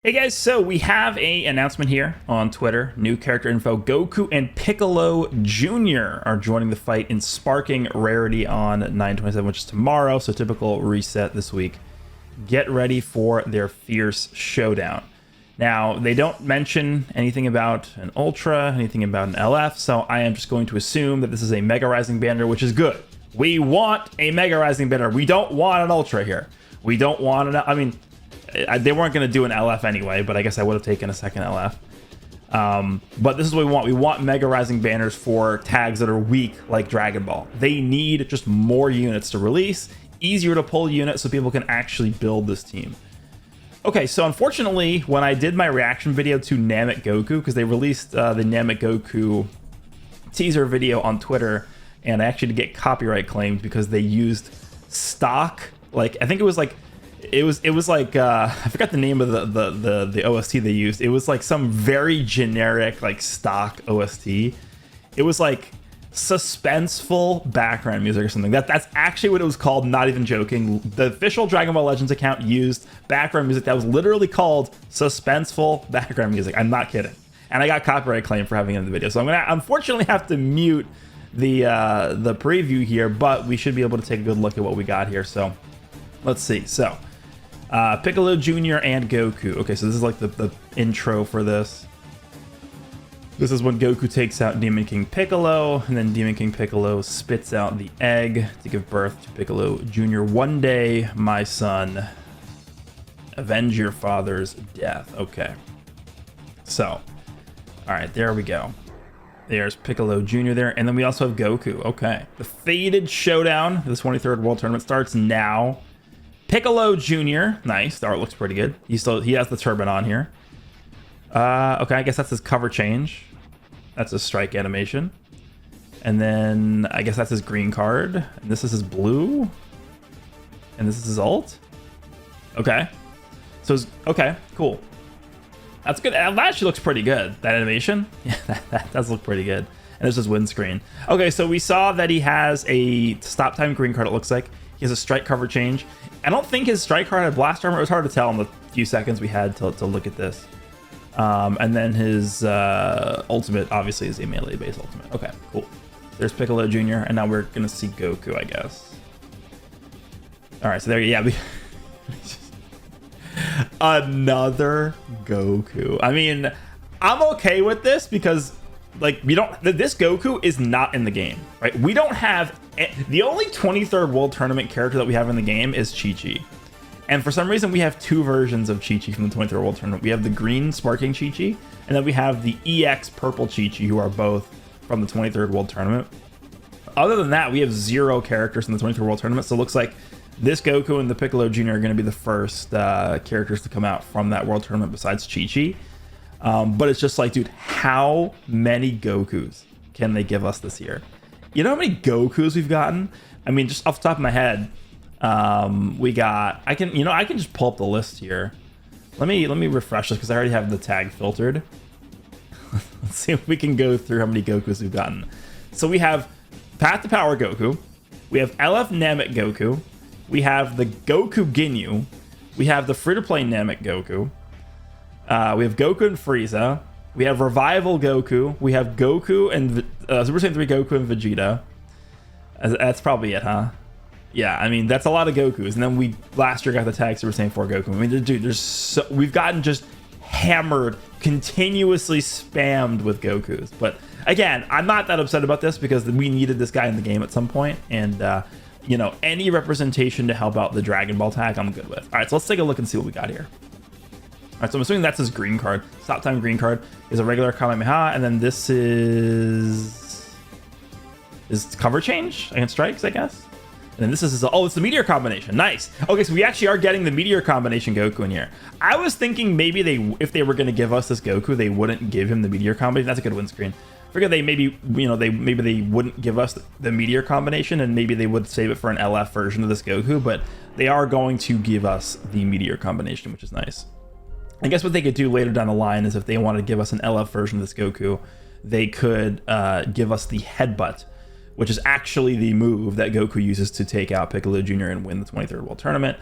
Hey guys, so we have a announcement here on Twitter. New character info. Goku and Piccolo Jr. are joining the fight in Sparking Rarity on 9/27, which is tomorrow, so typical reset this week. Get ready for their fierce showdown. Now, they don't mention anything about an Ultra, anything about an LF, so I am just going to assume that this is a Mega Rising banner, which is good. We want a Mega Rising banner. We don't want an Ultra here. We don't want an... I mean... they weren't going to do an LF anyway, but I guess I would have taken a second LF. But this is what we want. We want Mega Rising banners for tags that are weak, like Dragon Ball. They need just more units to release, easier to pull units so people can actually build this team. Okay, so unfortunately, when I did my reaction video to Namek Goku, because they released the Namek Goku teaser video on Twitter, and I actually did get copyright claimed because they used stock, like, I think it was like, it was like I forgot the name of the OST they used. It was like some very generic like stock OST. It was like suspenseful background music or something. That's actually what it was called, not even joking. The official Dragon Ball Legends account used background music that was literally called suspenseful background music. I'm not kidding. And I got copyright claim for having it in the video. So I'm gonna unfortunately have to mute the preview here, but we should be able to take a good look at what we got here. So let's see. So Piccolo Jr. and Goku. Okay, so this is like the intro for this. This is when Goku takes out Demon King Piccolo, and then Demon King Piccolo spits out the egg to give birth to Piccolo Jr. One day, my son, avenge your father's death. Okay. So, all right, there we go. There's Piccolo Jr. there, and then we also have Goku. Okay. The Fated Showdown, the 23rd World Tournament starts now. Piccolo Jr. Nice. The art looks pretty good. He has the turban on here. Okay, I guess that's his cover change. That's his strike animation. And then I guess that's his green card. And this is his blue. And this is his ult. Okay. So, okay, cool. That's good. That actually looks pretty good. That animation. Yeah, that does look pretty good. And there's his windscreen. Okay, so we saw that he has a stop time green card, it looks like. He has a strike cover change. I don't think his strike card had blast armor. It was hard to tell in the few seconds we had to look at this. And then his ultimate, obviously, is a melee-based ultimate. Okay, cool. There's Piccolo Jr., and now we're going to see Goku, I guess. All right, so there, yeah. Another Goku. I mean, I'm okay with this because... like, we don't, this Goku is not in the game, right? We don't have, the only 23rd World Tournament character that we have in the game is Chi-Chi. And for some reason, we have two versions of Chi-Chi from the 23rd World Tournament. We have the green Sparking Chi-Chi, and then we have the EX purple Chi-Chi, who are both from the 23rd World Tournament. Other than that, we have 0 characters in the 23rd World Tournament, so it looks like this Goku and the Piccolo Jr. are going to be the first characters to come out from that World Tournament besides Chi-Chi. But it's just like, dude, how many Gokus can they give us this year? You know how many Gokus we've gotten? I mean, just off the top of my head, we got, I can just pull up the list here. Let me refresh this because I already have the tag filtered. Let's see if we can go through how many Gokus we've gotten. So we have Path to Power Goku. We have LF Namek Goku. We have the Goku Ginyu. We have the free-to-play Namek Goku. We have Goku and Frieza. We have Revival Goku. We have Goku and Super Saiyan 3 Goku and Vegeta. That's probably it, huh? Yeah, I mean, that's a lot of Gokus. And then we last year got the tag Super Saiyan 4 Goku. I mean, dude, we've gotten just hammered, continuously spammed with Gokus. But again, I'm not that upset about this because we needed this guy in the game at some point. And, you know, any representation to help out the Dragon Ball tag, I'm good with. All right, so let's take a look and see what we got here. All right, so I'm assuming that's his green card. Stop time green card is a regular Kamehameha, and then this is cover change against strikes, I guess. And then this is his, oh, it's the meteor combination. Nice. Okay, so we actually are getting the meteor combination Goku in here. I was thinking maybe if they were going to give us this Goku, they wouldn't give him the meteor combination. That's a good windscreen. I figured they maybe, you know, maybe they wouldn't give us the meteor combination, and maybe they would save it for an LF version of this Goku, but they are going to give us the meteor combination, which is nice. I guess what they could do later down the line is if they wanted to give us an LF version of this Goku, they could give us the headbutt, which is actually the move that Goku uses to take out Piccolo Jr. and win the 23rd World Tournament,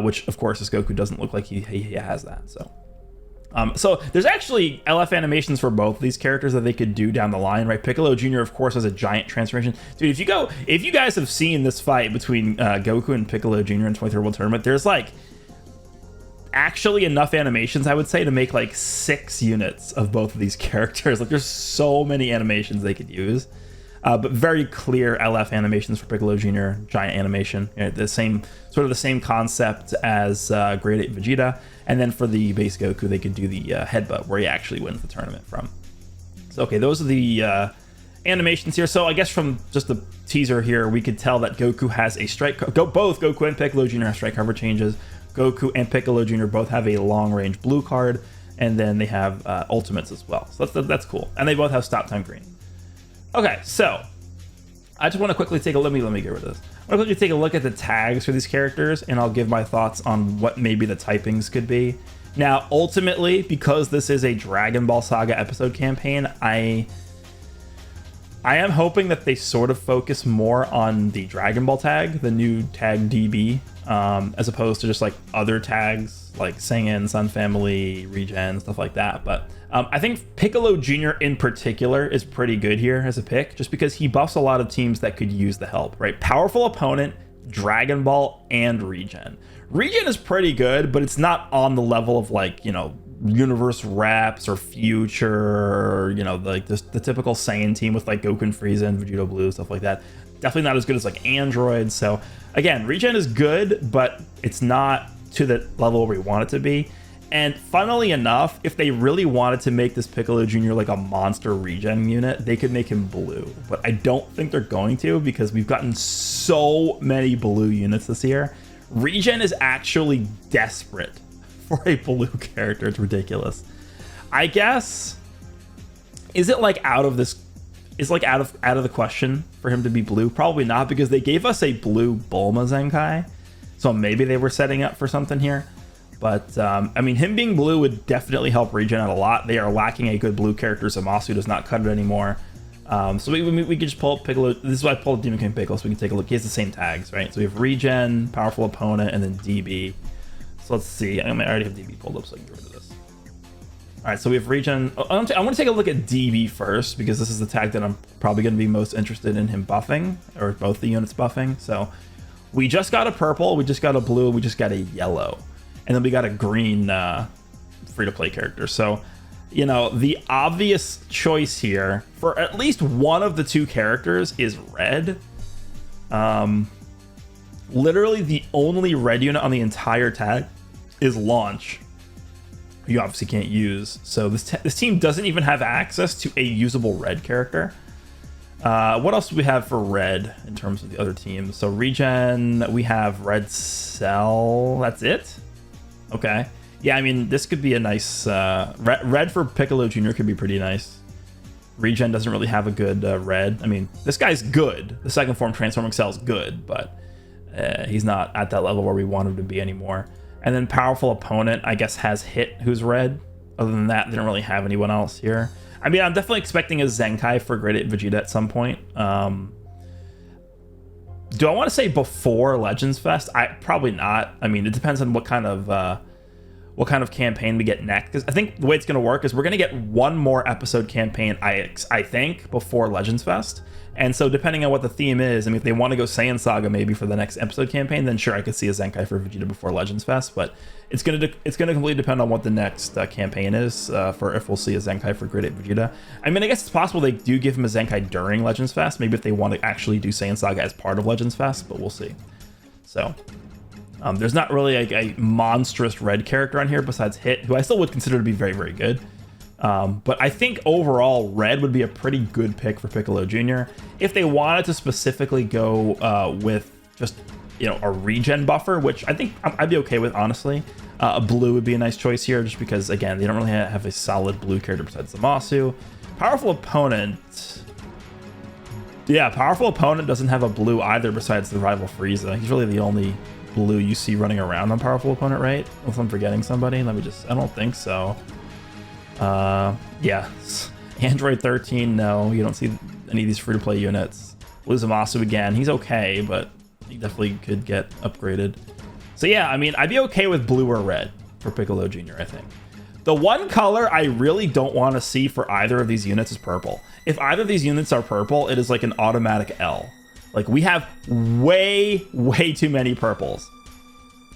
which, of course, this Goku doesn't look like he has that. So So there's actually LF animations for both of these characters that they could do down the line, right? Piccolo Jr. of course has a giant transformation. Dude, if you guys have seen this fight between Goku and Piccolo Jr. in 23rd World Tournament, there's like actually enough animations, I would say, to make like 6 units of both of these characters. Like there's so many animations they could use. But very clear LF animations for Piccolo Jr. Giant animation, the same concept as Grade 8 Vegeta, and then for the base Goku they could do the headbutt where he actually wins the tournament from. So okay, those are the animations here. So I guess from just the teaser here, we could tell that Goku has a strike. Both Goku and Piccolo Jr. have strike cover changes. Goku and Piccolo Jr. both have a long range blue card, and then they have ultimates as well. So that's cool, and they both have stop time green. Okay, so I just want to quickly take a let me get rid of this. I want to quickly take a look at the tags for these characters, and I'll give my thoughts on what maybe the typings could be. Now, ultimately, because this is a Dragon Ball Saga episode campaign, I am hoping that they sort of focus more on the Dragon Ball tag, the new tag DB, as opposed to just like other tags like Saiyan, Sun Family, Regen, stuff like that. But I think Piccolo Jr. in particular is pretty good here as a pick, just because he buffs a lot of teams that could use the help, right? Powerful opponent, Dragon Ball, and Regen. Regen is pretty good, but it's not on the level of like, you know, Universe Reps or Future, or, you know, like the typical Saiyan team with like Goku and Frieza and Vegeta Blue, stuff like that. Definitely not as good as like Android. So again, Regen is good, but it's not to the level where we want it to be. And funnily enough, if they really wanted to make this Piccolo Jr. like a monster Regen unit, they could make him blue. But I don't think they're going to, because we've gotten so many blue units this year. Regen is actually desperate for a blue character. It's ridiculous. I guess, is it like out of the question for him to be blue? Probably not, because they gave us a blue Bulma Zenkai, so maybe they were setting up for something here. But I mean, him being blue would definitely help Regen out a lot. They are lacking a good blue character. Zamasu does not cut it anymore. So we could just pull up Piccolo. This is why I pulled Demon King Piccolo, so we can take a look. He has the same tags, right? So we have Regen, Powerful Opponent, and then DB. So let's see. I already have DB pulled up, so I can get rid of this. All right, so we have Regen. I want to take a look at DB first, because this is the tag that I'm probably going to be most interested in him buffing, or both the units buffing. So we just got a purple, we just got a blue, we just got a yellow, and then we got a green free-to-play character. So, you know, the obvious choice here for at least one of the two characters is red. Literally the only red unit on the entire tag is Launch. You obviously can't use. So this team doesn't even have access to a usable red character. What else do we have for red in terms of the other teams? So Regen, we have Red Cell. That's it? Okay. Yeah, I mean, this could be a nice... red for Piccolo Jr. could be pretty nice. Regen doesn't really have a good red. I mean, this guy's good. The second form Transforming Cell is good, but he's not at that level where we want him to be anymore. And then Powerful Opponent, I guess, has Hit, who's red. Other than that, they don't really have anyone else here. I mean, I'm definitely expecting a Zenkai for Grade 8 Vegeta at some point. Do I want to say before Legends Fest? Probably not. I mean, it depends on what kind of campaign we get next. Because I think the way it's going to work is we're going to get one more episode campaign, I think, before Legends Fest. And so depending on what the theme is, I mean, if they want to go Saiyan Saga maybe for the next episode campaign, then sure, I could see a Zenkai for Vegeta before Legends Fest. But it's going to completely depend on what the next campaign is for if we'll see a Zenkai for Grade 8 Vegeta. I mean, I guess it's possible they do give him a Zenkai during Legends Fest, maybe if they want to actually do Saiyan Saga as part of Legends Fest, but we'll see. So there's not really a monstrous red character on here besides Hit, who I still would consider to be very, very good. But I think overall red would be a pretty good pick for Piccolo Jr. if they wanted to specifically go with just, you know, a regen buffer, which I think I'd be okay with, honestly. A blue would be a nice choice here, just because, again, they don't really have a solid blue character besides Zamasu. Powerful Opponent. Yeah, Powerful Opponent doesn't have a blue either besides the rival Frieza. He's really the only blue you see running around on Powerful Opponent, right? Unless I'm forgetting somebody. I don't think so. Yeah, Android 13, no, you don't see any of these free-to-play units. Blue Zamasu again, he's okay, but he definitely could get upgraded. So yeah, I mean, I'd be okay with blue or red for Piccolo Jr., I think. The one color I really don't want to see for either of these units is purple. If either of these units are purple, it is like an automatic L. Like, we have way too many purples.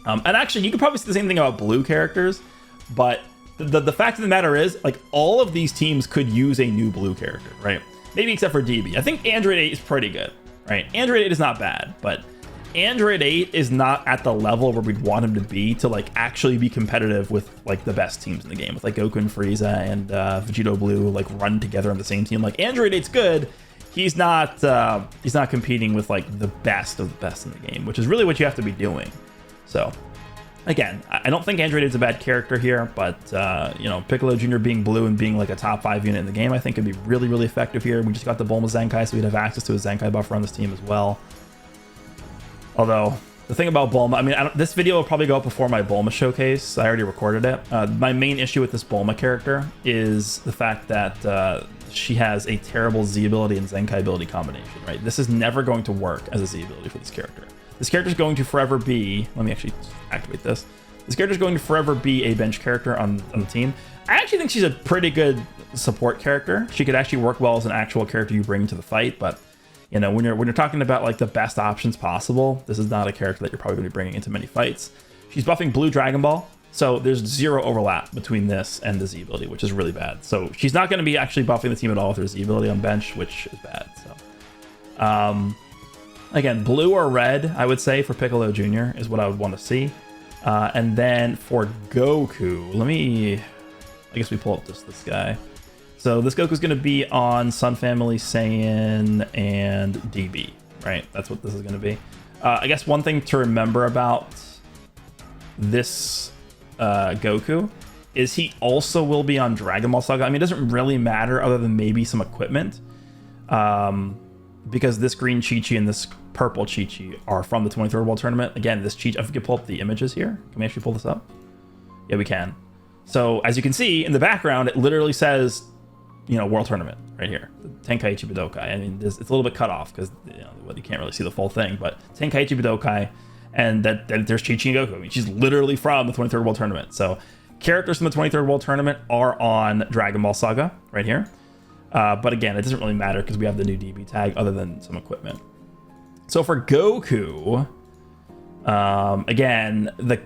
And actually, you could probably say the same thing about blue characters, but the fact of the matter is, like, all of these teams could use a new blue character, right? Maybe except for DB. I think Android 8 is pretty good, right? Android 8 is not bad, but Android 8 is not at the level where we'd want him to be to, like, actually be competitive with, like, the best teams in the game, with, like, Goku and Frieza and Vegito Blue, like, run together on the same team. Like, Android 8's good. He's not competing with, like, the best of the best in the game, which is really what you have to be doing. So, again, I don't think Android is a bad character here, but, you know, Piccolo Jr. being blue and being like a top 5 unit in the game, I think could be really effective here. We just got the Bulma Zenkai, so we'd have access to a Zenkai buffer on this team as well. Although, the thing about Bulma, I mean, this video will probably go up before my Bulma showcase. I already recorded it. My main issue with this Bulma character is the fact that she has a terrible Z ability and Zenkai ability combination, right? This is never going to work as a Z ability for this character. This character is going to forever be... Let me actually activate this. This character is going to forever be a bench character on the team. I actually think she's a pretty good support character. She could actually work well as an actual character you bring to the fight, but you know, when you're talking about like the best options possible, this is not a character that you're probably going to be bringing into many fights. She's buffing Blue Dragon Ball, so there's zero overlap between this and the Z ability, which is really bad. So she's not going to be actually buffing the team at all with her Z ability on bench, which is bad. So, again, blue or red, I would say, for Piccolo Jr. is what I would want to see. And then for Goku, I guess we pull up this guy. So this Goku is going to be on Sun Family, Saiyan, and DB, right? That's what this is going to be. I guess one thing to remember about this Goku is he also will be on Dragon Ball Saga. I mean, it doesn't really matter other than maybe some equipment. Because this green Chi-Chi and this purple Chi-Chi are from the 23rd World Tournament. Again, this Chi-Chi, if we could pull up the images here. Can we actually pull this up? Yeah, we can. So as you can see in the background, it literally says, you know, World Tournament right here. Tenkaichi Budokai. I mean, it's a little bit cut off because you can't really see the full thing, but Tenkaichi Budokai, and that there's Chi-Chi and Goku. I mean, she's literally from the 23rd World Tournament. So characters from the 23rd World Tournament are on Dragon Ball Saga right here. But again, it doesn't really matter because we have the new DB tag other than some equipment. So for Goku, again, the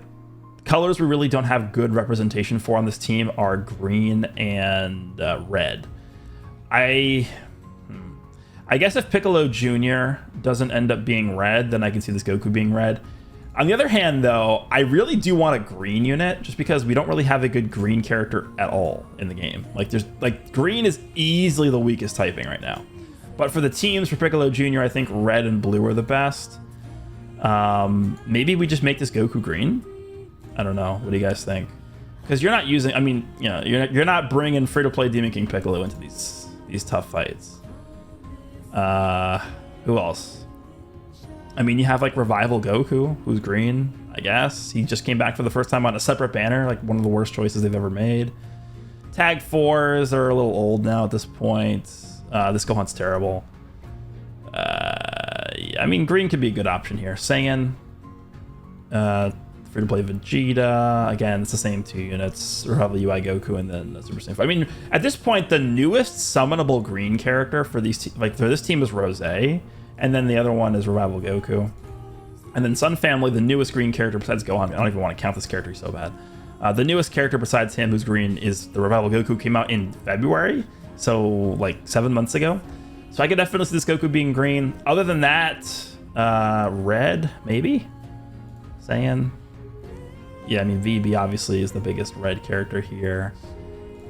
colors we really don't have good representation for on this team are green and red. I guess if Piccolo Jr. doesn't end up being red, then I can see this Goku being red. On the other hand, though, I really do want a green unit just because we don't really have a good green character at all in the game. Like, green is easily the weakest typing right now. But for the teams, for Piccolo Jr., I think red and blue are the best. Maybe we just make this Goku green? I don't know. What do you guys think? Because you're not using... I mean, you know, you're not bringing free-to-play Demon King Piccolo into these tough fights. Who else? I mean, you have like Revival Goku, who's green, I guess. He just came back for the first time on a separate banner, like one of the worst choices they've ever made. Tag 4s are a little old now at this point. This Gohan's terrible. Yeah, I mean, green could be a good option here. Saiyan, free-to-play Vegeta. Again, it's the same 2 units. Revival UI Goku and then Super Saiyan 5. I mean, at this point, the newest summonable green character for these for this team is Rose. And then the other one is Revival Goku. And then Sun Family, the newest green character besides Gohan. I don't even want to count this character, he's so bad. The newest character besides him who's green is the Revival Goku, came out in February. So like 7 months ago. So I could definitely see this Goku being green. Other than that, red, maybe? Saiyan. Yeah, I mean, VB obviously is the biggest red character here.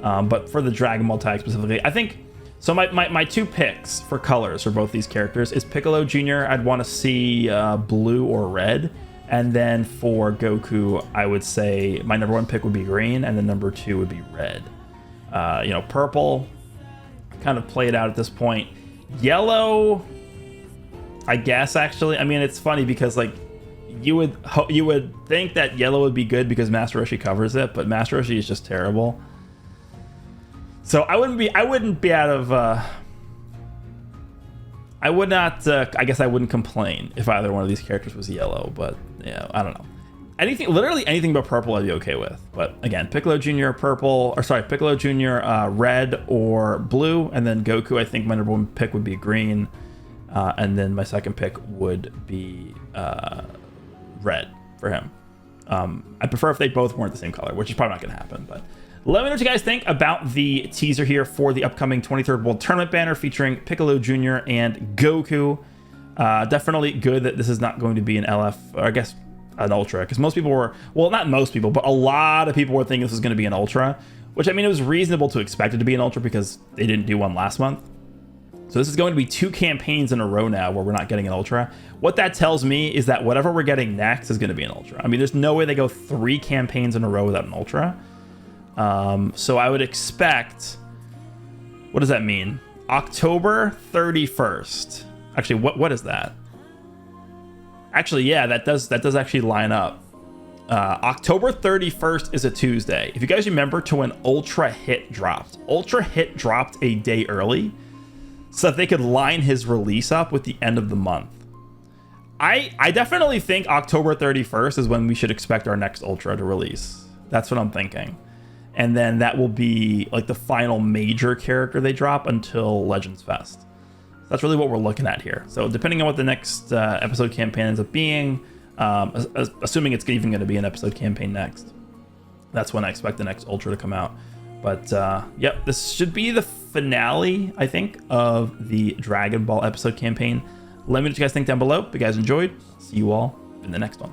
But for the Dragon Ball tag specifically, I think... So my 2 picks for colors for both these characters is Piccolo Jr. I'd want to see blue or red. And then for Goku, I would say my number 1 pick would be green, and then number 2 would be red. You know, purple kind of played out at this point. Yellow, I guess, actually. I mean, it's funny because like you would think that yellow would be good because Master Roshi covers it, but Master Roshi is just terrible. So I wouldn't be out of I would not I guess I wouldn't complain if either one of these characters was yellow, but yeah, I don't know. anything, literally anything but purple I'd be okay with. But again, Piccolo Jr. purple, or sorry, Piccolo Jr. Red or blue, and then Goku, I think my number one pick would be green, and then my second pick would be red for him. I prefer if they both weren't the same color, which is probably not going to happen, but let me know what you guys think about the teaser here for the upcoming 23rd World Tournament banner featuring Piccolo Jr. and Goku. Definitely good that this is not going to be an LF, or I guess an Ultra, because most people were, well, not most people, but a lot of people were thinking this was going to be an Ultra, which, I mean, it was reasonable to expect it to be an Ultra because they didn't do one last month. So this is going to be 2 campaigns in a row now where we're not getting an Ultra. What that tells me is that whatever we're getting next is going to be an Ultra. I mean, there's no way they go 3 campaigns in a row without an Ultra. So I would expect, what does that mean? October 31st. Actually, what is that? Actually, yeah, that does actually line up. October 31st is a Tuesday. If you guys remember to when Ultra Hit dropped a day early so that they could line his release up with the end of the month. I definitely think October 31st is when we should expect our next Ultra to release. That's what I'm thinking. And then that will be like the final major character they drop until Legends Fest. That's really what we're looking at here. So depending on what the next episode campaign ends up being, assuming it's even going to be an episode campaign next, that's when I expect the next Ultra to come out. But yep, this should be the finale, I think, of the Dragon Ball episode campaign. Let me know what you guys think down below. If you guys enjoyed, see you all in the next one.